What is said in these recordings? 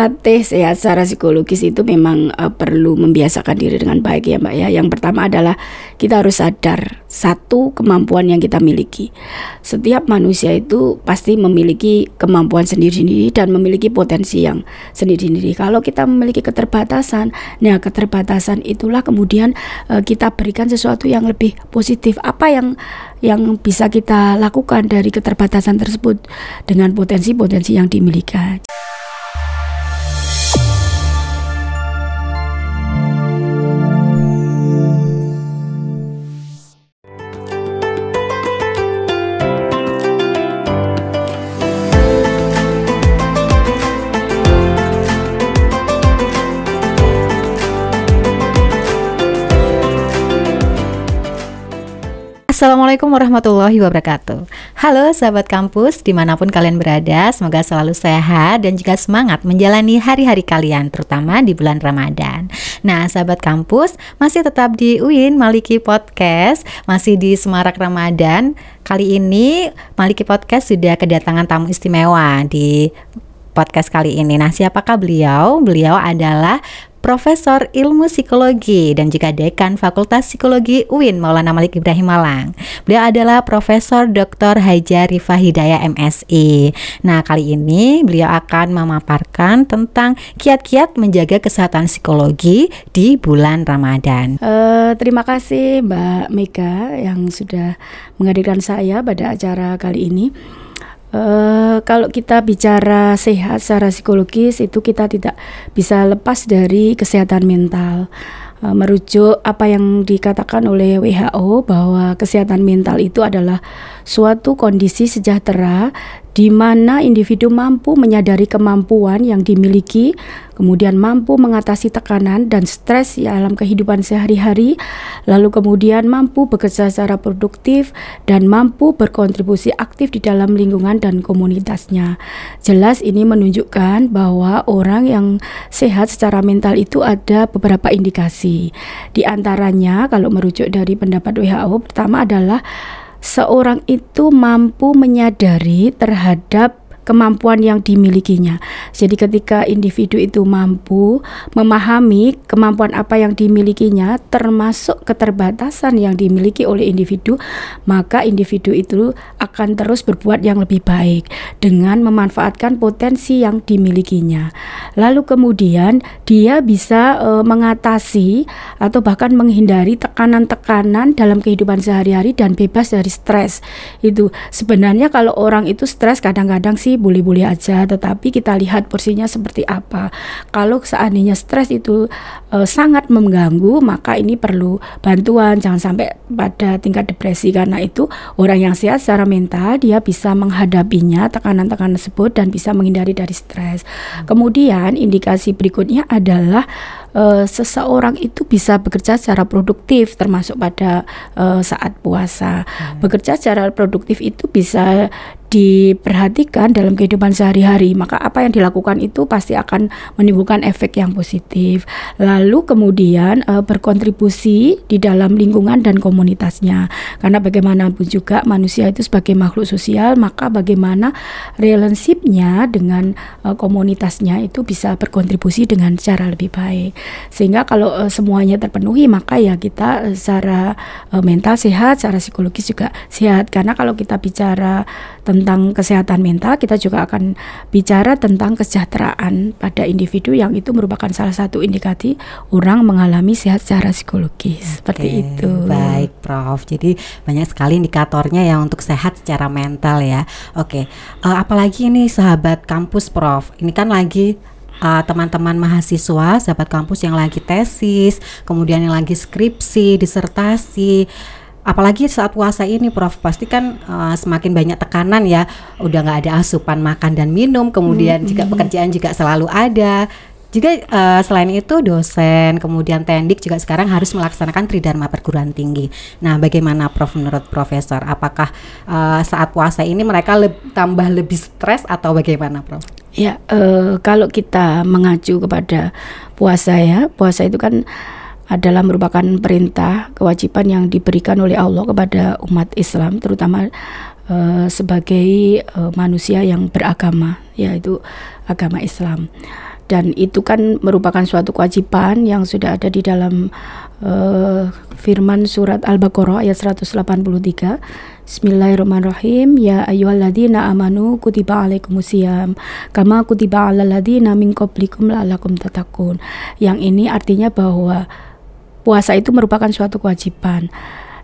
melatih sehat secara psikologis itu memang perlu membiasakan diri dengan baik ya Mbak ya. Yang pertama adalah kita harus sadar satu kemampuan yang kita miliki. Setiap manusia itu pasti memiliki kemampuan sendiri-sendiri dan memiliki potensi yang sendiri-sendiri. Kalau kita memiliki keterbatasan, nah keterbatasan itulah kemudian kita berikan sesuatu yang lebih positif. Apa yang bisa kita lakukan dari keterbatasan tersebut dengan potensi-potensi yang dimiliki. Assalamualaikum warahmatullahi wabarakatuh. Halo sahabat kampus, dimanapun kalian berada, semoga selalu sehat dan juga semangat menjalani hari-hari kalian, terutama di bulan Ramadan. Nah sahabat kampus, masih tetap di UIN Maliki Podcast, masih di Semarak Ramadan. Kali ini Maliki Podcast sudah kedatangan tamu istimewa di podcast kali ini. Nah siapakah beliau? Beliau adalah Profesor Ilmu Psikologi dan juga Dekan Fakultas Psikologi UIN Maulana Malik Ibrahim Malang. Beliau adalah Profesor Dr. Haja Rifah Hidayah MSI. Nah, kali ini beliau akan memaparkan tentang kiat-kiat menjaga kesehatan psikologi di bulan Ramadan. Terima kasih Mbak Mega yang sudah menghadirkan saya pada acara kali ini. Kalau kita bicara sehat secara psikologis itu kita tidak bisa lepas dari kesehatan mental. Merujuk apa yang dikatakan oleh WHO bahwa kesehatan mental itu adalah suatu kondisi sejahtera di mana individu mampu menyadari kemampuan yang dimiliki, kemudian mampu mengatasi tekanan dan stres dalam kehidupan sehari-hari, lalu kemudian mampu bekerja secara produktif dan mampu berkontribusi aktif di dalam lingkungan dan komunitasnya. Jelas ini menunjukkan bahwa orang yang sehat secara mental itu ada beberapa indikasi. Di antaranya kalau merujuk dari pendapat WHO, pertama adalah seorang itu mampu menyadari terhadap kemampuan yang dimilikinya. Jadi ketika individu itu mampu memahami kemampuan apa yang dimilikinya, termasuk keterbatasan yang dimiliki oleh individu, maka individu itu akan terus berbuat yang lebih baik dengan memanfaatkan potensi yang dimilikinya. Lalu kemudian dia bisa mengatasi atau bahkan menghindari tekanan-tekanan dalam kehidupan sehari-hari dan bebas dari stres. Itu sebenarnya kalau orang itu stres kadang-kadang sih boleh-boleh aja, tetapi kita lihat porsinya seperti apa. Kalau seandainya stres itu sangat mengganggu, maka ini perlu bantuan, jangan sampai pada tingkat depresi. Karena itu orang yang sehat secara mental dia bisa menghadapinya tekanan-tekanan tersebut dan bisa menghindari dari stres. Kemudian indikasi berikutnya adalah seseorang itu bisa bekerja secara produktif, termasuk pada saat puasa. Bekerja secara produktif itu bisa diperhatikan dalam kehidupan sehari-hari, maka apa yang dilakukan itu pasti akan menimbulkan efek yang positif. Lalu kemudian berkontribusi di dalam lingkungan dan komunitasnya, karena bagaimanapun juga manusia itu sebagai makhluk sosial, maka bagaimana relationship-nya dengan komunitasnya itu bisa berkontribusi dengan cara lebih baik. Sehingga kalau semuanya terpenuhi, maka ya kita secara mental sehat, secara psikologis juga sehat. Karena kalau kita bicara tentang kesehatan mental, kita juga akan bicara tentang kesejahteraan pada individu yang itu merupakan salah satu indikasi orang mengalami sehat secara psikologis. Seperti itu. Baik Prof, jadi banyak sekali indikatornya ya untuk sehat secara mental ya. Apalagi ini sahabat kampus Prof, ini kan lagi teman-teman mahasiswa, sahabat kampus yang lagi tesis, kemudian yang lagi skripsi, disertasi. Apalagi saat puasa ini Prof, pasti kan semakin banyak tekanan ya, udah nggak ada asupan makan dan minum, kemudian juga pekerjaan juga selalu ada. Juga selain itu dosen, kemudian tendik juga sekarang harus melaksanakan tridharma perguruan tinggi. Nah bagaimana Prof menurut Profesor, apakah saat puasa ini mereka tambah lebih stres atau bagaimana Prof? Ya, kalau kita mengacu kepada puasa ya, puasa itu kan adalah merupakan perintah kewajiban yang diberikan oleh Allah kepada umat Islam, terutama sebagai manusia yang beragama, yaitu agama Islam. dan itu kan merupakan suatu kewajiban yang sudah ada di dalam firman surat Al-Baqarah ayat 183. Bismillahirrahmanirrahim. Ya ayyuhalladzina amanu kutiba alaikumusiyam kama kutiba alal ladzina min qablikum la'allakum tattaqun. Yang ini artinya bahwa puasa itu merupakan suatu kewajiban.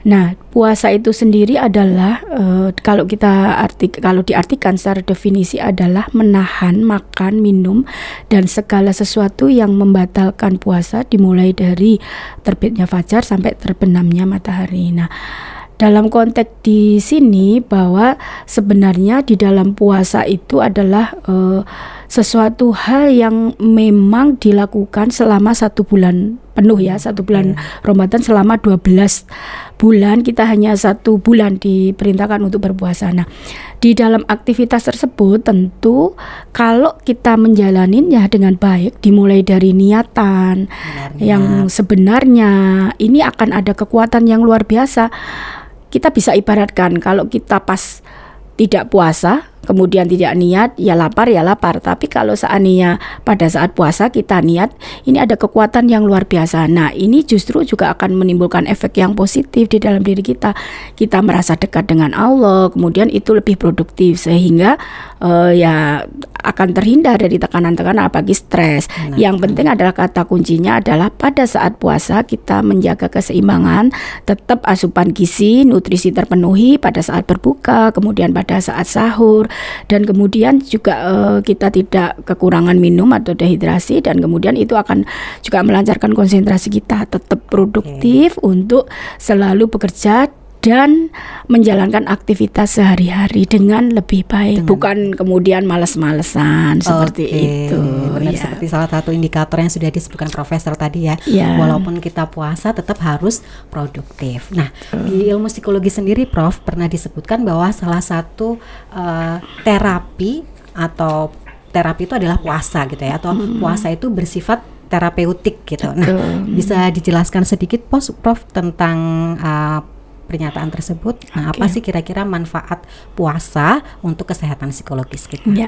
Nah, puasa itu sendiri adalah kalau diartikan secara definisi adalah menahan makan, minum dan segala sesuatu yang membatalkan puasa dimulai dari terbitnya fajar sampai terbenamnya matahari. Nah, dalam konteks di sini bahwa sebenarnya di dalam puasa itu adalah sesuatu hal yang memang dilakukan selama 1 bulan penuh ya, 1 bulan Ramadan selama 12 bulan kita hanya 1 bulan diperintahkan untuk berpuasa. Nah, di dalam aktivitas tersebut tentu kalau kita menjalaninya dengan baik, dimulai dari niatan yang sebenarnya ini akan ada kekuatan yang luar biasa. Kita bisa ibaratkan kalau kita pas tidak puasa kemudian tidak niat, ya lapar. Tapi kalau seandainya pada saat puasa kita niat, ini ada kekuatan yang luar biasa. Nah, ini justru juga akan menimbulkan efek yang positif di dalam diri kita. Kita merasa dekat dengan Allah, kemudian itu lebih produktif sehingga ya akan terhindar dari tekanan-tekanan apalagi stres. Yang penting adalah kata kuncinya adalah pada saat puasa kita menjaga keseimbangan, tetap asupan gizi, nutrisi terpenuhi pada saat berbuka, kemudian pada saat sahur. Dan kemudian juga kita tidak kekurangan minum atau dehidrasi, dan kemudian itu akan juga melancarkan konsentrasi kita, tetap produktif untuk selalu bekerja dan menjalankan aktivitas sehari-hari dengan lebih baik, bukan kemudian malas-malesan seperti itu. Benar, seperti salah satu indikator yang sudah disebutkan Profesor tadi ya. Walaupun kita puasa tetap harus produktif. Nah, di ilmu psikologi sendiri Prof pernah disebutkan bahwa salah satu terapi itu adalah puasa gitu ya, atau puasa itu bersifat terapeutik gitu. Nah, bisa dijelaskan sedikit Prof tentang pernyataan tersebut. Nah, apa sih kira-kira manfaat puasa untuk kesehatan psikologis kita?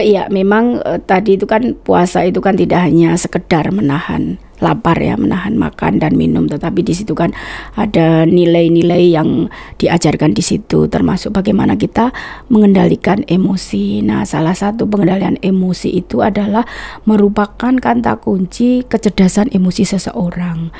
Ya, memang tadi itu kan puasa itu kan tidak hanya sekedar menahan lapar ya, menahan makan dan minum, tetapi di situ kan ada nilai-nilai yang diajarkan di situ, termasuk bagaimana kita mengendalikan emosi. Nah, salah satu pengendalian emosi itu adalah merupakan kata kunci kecerdasan emosi seseorang.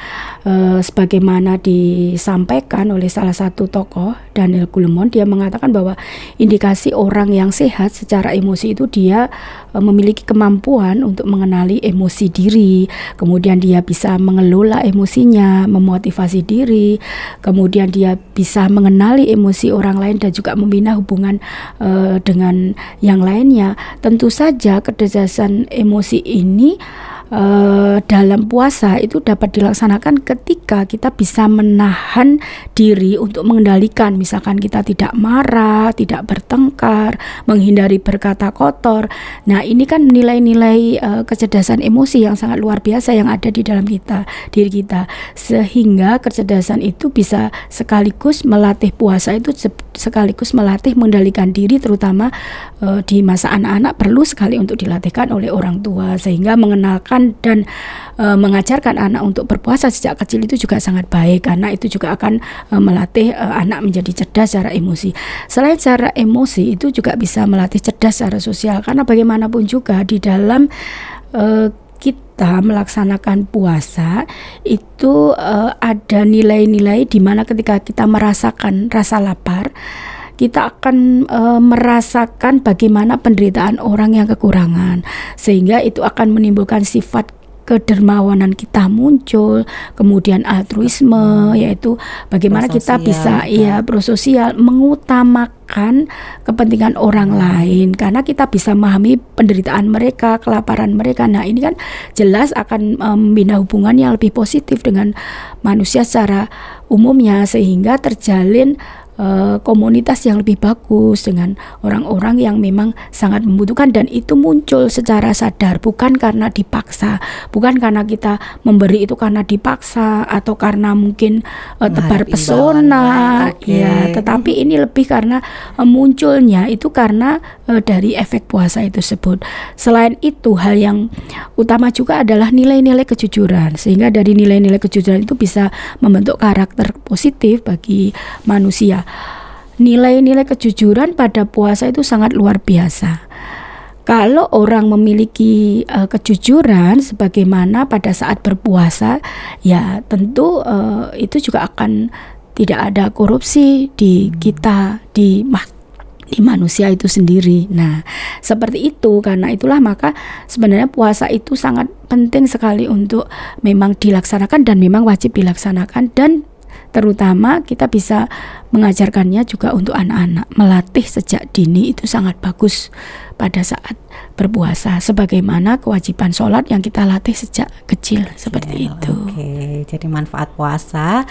Sebagaimana disampaikan oleh salah satu tokoh, Daniel Goleman, dia mengatakan bahwa indikasi orang yang sehat secara emosi itu dia memiliki kemampuan untuk mengenali emosi diri, kemudian dia bisa mengelola emosinya, memotivasi diri, kemudian dia bisa mengenali emosi orang lain dan juga membina hubungan dengan yang lainnya. Tentu saja kecerdasan emosi ini dalam puasa itu dapat dilaksanakan ketika kita bisa menahan diri untuk mengendalikan, misalkan kita tidak marah, tidak bertengkar, menghindari berkata kotor. Nah, ini kan nilai-nilai kecerdasan emosi yang sangat luar biasa yang ada di dalam diri kita, sehingga kecerdasan itu bisa sekaligus melatih puasa itu sekaligus melatih mengendalikan diri, terutama di masa anak-anak perlu sekali untuk dilatihkan oleh orang tua, sehingga mengenalkan dan mengajarkan anak untuk berpuasa sejak kecil itu juga sangat baik, karena itu juga akan melatih anak menjadi cerdas secara emosi. Selain secara emosi, itu juga bisa melatih cerdas secara sosial, karena bagaimanapun juga di dalam kita melaksanakan puasa itu ada nilai-nilai di mana ketika kita merasakan rasa lapar, kita akan merasakan bagaimana penderitaan orang yang kekurangan, sehingga itu akan menimbulkan sifat kedermawanan kita muncul, kemudian altruisme, yaitu bagaimana kita bisa prososial, mengutamakan kepentingan orang lain, karena kita bisa memahami penderitaan mereka, kelaparan mereka. Nah, ini kan jelas akan membina hubungan yang lebih positif dengan manusia secara umumnya, sehingga terjalin komunitas yang lebih bagus dengan orang-orang yang memang sangat membutuhkan, dan itu muncul secara sadar, bukan karena dipaksa, bukan karena kita memberi itu karena dipaksa atau karena mungkin tebar pesona, ya, tetapi ini lebih karena munculnya itu karena dari efek puasa itu tersebut. Selain itu, hal yang utama juga adalah nilai-nilai kejujuran, sehingga dari nilai-nilai kejujuran itu bisa membentuk karakter positif bagi manusia. Nilai-nilai kejujuran pada puasa itu sangat luar biasa. Kalau orang memiliki kejujuran sebagaimana pada saat berpuasa, ya tentu itu juga akan tidak ada korupsi di kita, di manusia itu sendiri. Nah, seperti itu. Karena itulah maka sebenarnya puasa itu sangat penting sekali untuk memang dilaksanakan dan memang wajib dilaksanakan, dan terutama kita bisa mengajarkannya juga untuk anak-anak. Melatih sejak dini itu sangat bagus pada saat berpuasa, sebagaimana kewajiban sholat yang kita latih sejak kecil, seperti itu. Oke, jadi manfaat puasa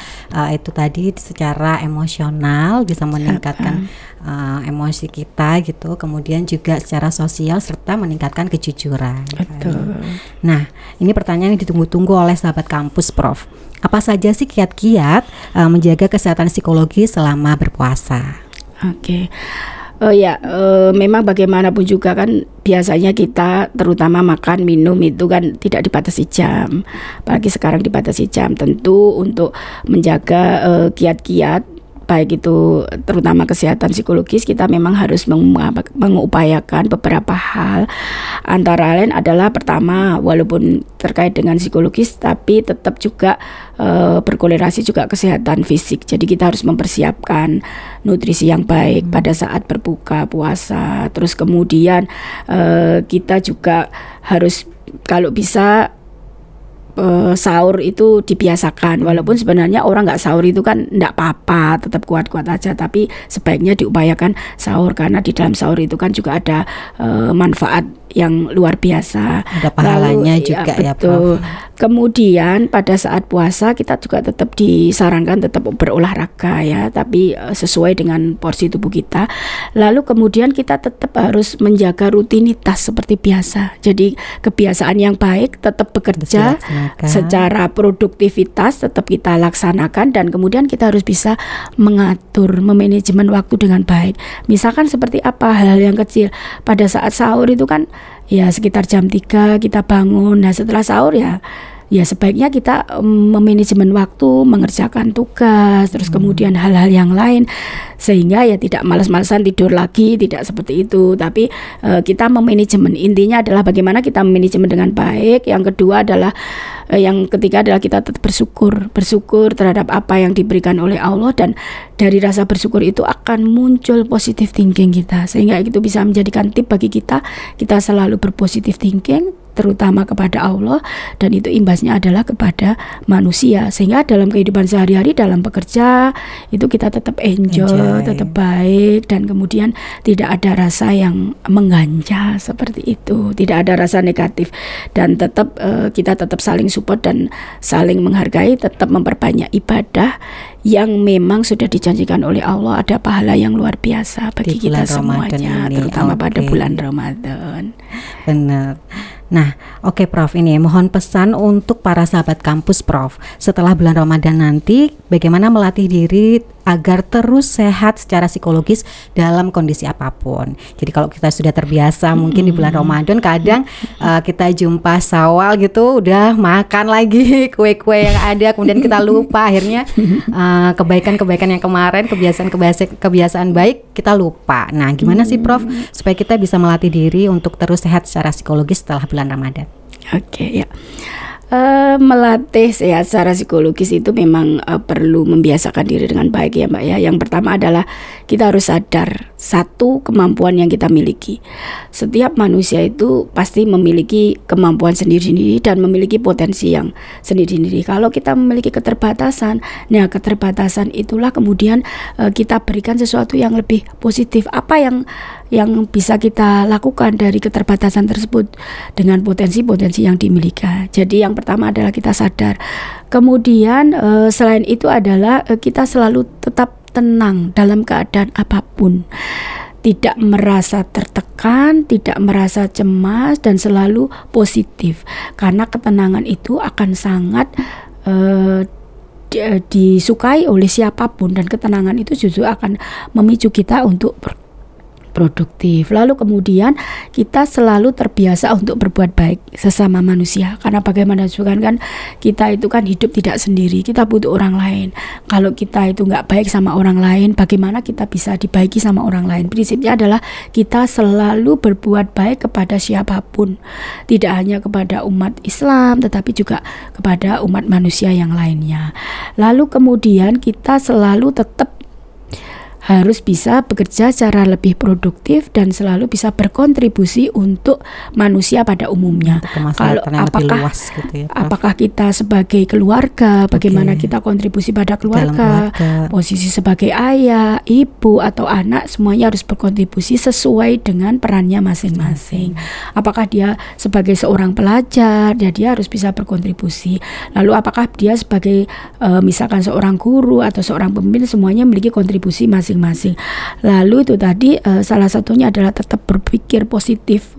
itu tadi secara emosional bisa meningkatkan emosi kita gitu, kemudian juga secara sosial serta meningkatkan kejujuran. Betul. Nah, ini pertanyaan yang ditunggu-tunggu oleh sahabat kampus, Prof. Apa saja sih kiat-kiat menjaga kesehatan psikologi selama berpuasa? Oke. Memang bagaimanapun juga kan biasanya kita terutama makan minum itu kan tidak dibatasi jam, apalagi sekarang dibatasi jam. Tentu untuk menjaga kiat-kiat baik itu terutama kesehatan psikologis, kita memang harus mengupayakan beberapa hal. Antara lain adalah pertama, walaupun terkait dengan psikologis tapi tetap juga berkolerasi juga kesehatan fisik. Jadi kita harus mempersiapkan nutrisi yang baik pada saat berbuka puasa. Terus kemudian kita juga harus kalau bisa sahur itu dibiasakan, walaupun sebenarnya orang nggak sahur itu kan nggak apa-apa, tetap kuat-kuat aja, tapi sebaiknya diupayakan sahur karena di dalam sahur itu kan juga ada manfaat yang luar biasa. Ada pahalanya juga ya, betul. Prof. Kemudian pada saat puasa kita juga tetap disarankan tetap berolahraga ya, tapi sesuai dengan porsi tubuh kita. Lalu kemudian kita tetap harus menjaga rutinitas seperti biasa. Jadi kebiasaan yang baik tetap bekerja secara produktivitas tetap kita laksanakan, dan kemudian kita harus bisa mengatur, memanajemen waktu dengan baik. Misalkan seperti apa hal-hal yang kecil pada saat sahur itu kan ya sekitar jam 3 kita bangun. Nah setelah sahur ya sebaiknya kita memanajemen waktu, mengerjakan tugas, terus kemudian hal-hal yang lain, sehingga ya tidak malas-malasan tidur lagi, tidak seperti itu. Tapi kita memanajemen, intinya adalah bagaimana kita memanajemen dengan baik. Yang kedua adalah yang ketiga adalah kita tetap bersyukur terhadap apa yang diberikan oleh Allah, dan dari rasa bersyukur itu akan muncul positive thinking kita, sehingga itu bisa menjadikan tip bagi kita selalu berpositive thinking, terutama kepada Allah, dan itu imbasnya adalah kepada manusia, sehingga dalam kehidupan sehari-hari, dalam bekerja itu kita tetap enjoy, tetap baik, dan kemudian tidak ada rasa yang mengganjal seperti itu, tidak ada rasa negatif, dan tetap kita tetap saling support dan saling menghargai, tetap memperbanyak ibadah yang memang sudah dijanjikan oleh Allah ada pahala yang luar biasa bagi kita semuanya, terutama pada bulan Ramadan. Benar. Nah, oke Prof, ini mohon pesan untuk para sahabat kampus, Prof. Setelah bulan Ramadan nanti, bagaimana melatih diri agar terus sehat secara psikologis dalam kondisi apapun. Jadi kalau kita sudah terbiasa mungkin di bulan Ramadan kadang kita jumpa Syawal gitu udah makan lagi kue-kue yang ada, kemudian kita lupa, akhirnya kebaikan-kebaikan yang kemarin, kebiasaan baik kita lupa. Nah, gimana sih Prof supaya kita bisa melatih diri untuk terus sehat secara psikologis setelah bulan Ramadan? Oke, ya. Melatih sehat secara psikologis itu memang perlu membiasakan diri dengan baik ya Mbak ya. Yang pertama adalah kita harus sadar satu kemampuan yang kita miliki. Setiap manusia itu pasti memiliki kemampuan sendiri-sendiri dan memiliki potensi yang sendiri-sendiri. Kalau kita memiliki keterbatasan, nah keterbatasan itulah kemudian kita berikan sesuatu yang lebih positif. Apa yang bisa kita lakukan dari keterbatasan tersebut dengan potensi-potensi yang dimiliki. Jadi yang pertama adalah kita sadar. Kemudian selain itu adalah kita selalu tetap tenang dalam keadaan apapun, tidak merasa tertekan, tidak merasa cemas, dan selalu positif, karena ketenangan itu akan sangat disukai oleh siapapun, dan ketenangan itu justru akan memicu kita untuk produktif. Lalu kemudian kita selalu terbiasa untuk berbuat baik sesama manusia, karena bagaimana juga kan kita itu kan hidup tidak sendiri, kita butuh orang lain. Kalau kita itu nggak baik sama orang lain, bagaimana kita bisa dibaiki sama orang lain? Prinsipnya adalah kita selalu berbuat baik kepada siapapun, tidak hanya kepada umat Islam tetapi juga kepada umat manusia yang lainnya. Lalu kemudian kita selalu tetap harus bisa bekerja secara lebih produktif dan selalu bisa berkontribusi untuk manusia pada umumnya. Kalau apakah kita sebagai keluarga, bagaimana kita kontribusi pada keluarga, posisi sebagai ayah, ibu atau anak, semuanya harus berkontribusi sesuai dengan perannya masing-masing. Apakah dia sebagai seorang pelajar, ya dia harus bisa berkontribusi. Lalu apakah dia sebagai misalkan seorang guru atau seorang pemimpin, semuanya memiliki kontribusi masing-masing. Lalu itu tadi salah satunya adalah tetap berpikir positif.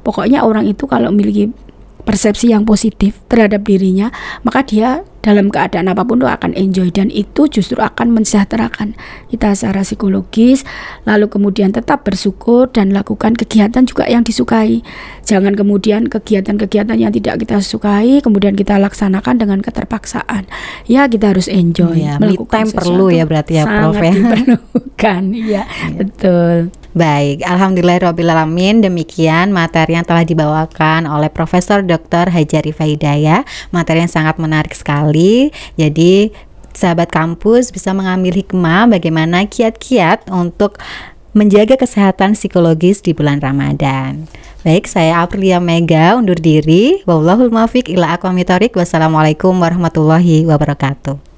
Pokoknya orang itu kalau memiliki persepsi yang positif terhadap dirinya, maka dia dalam keadaan apapun itu akan enjoy, dan itu justru akan mensejahterakan kita secara psikologis. Lalu kemudian tetap bersyukur dan lakukan kegiatan juga yang disukai. Jangan kemudian kegiatan-kegiatan yang tidak kita sukai kemudian kita laksanakan dengan keterpaksaan. Ya, kita harus enjoy. Me time perlu ya berarti ya Prof. Sangat diperlukan. Ya, betul. Baik, alhamdulillahirrabbilalamin, demikian materi yang telah dibawakan oleh Profesor Dr. Haja Rifah Hidayah, materi yang sangat menarik sekali. Jadi sahabat kampus bisa mengambil hikmah bagaimana kiat-kiat untuk menjaga kesehatan psikologis di bulan Ramadan. Baik, saya Aprilia Mega undur diri. Wallahul muwaffiq ila aqwamit thoriq. Wassalamualaikum warahmatullahi wabarakatuh.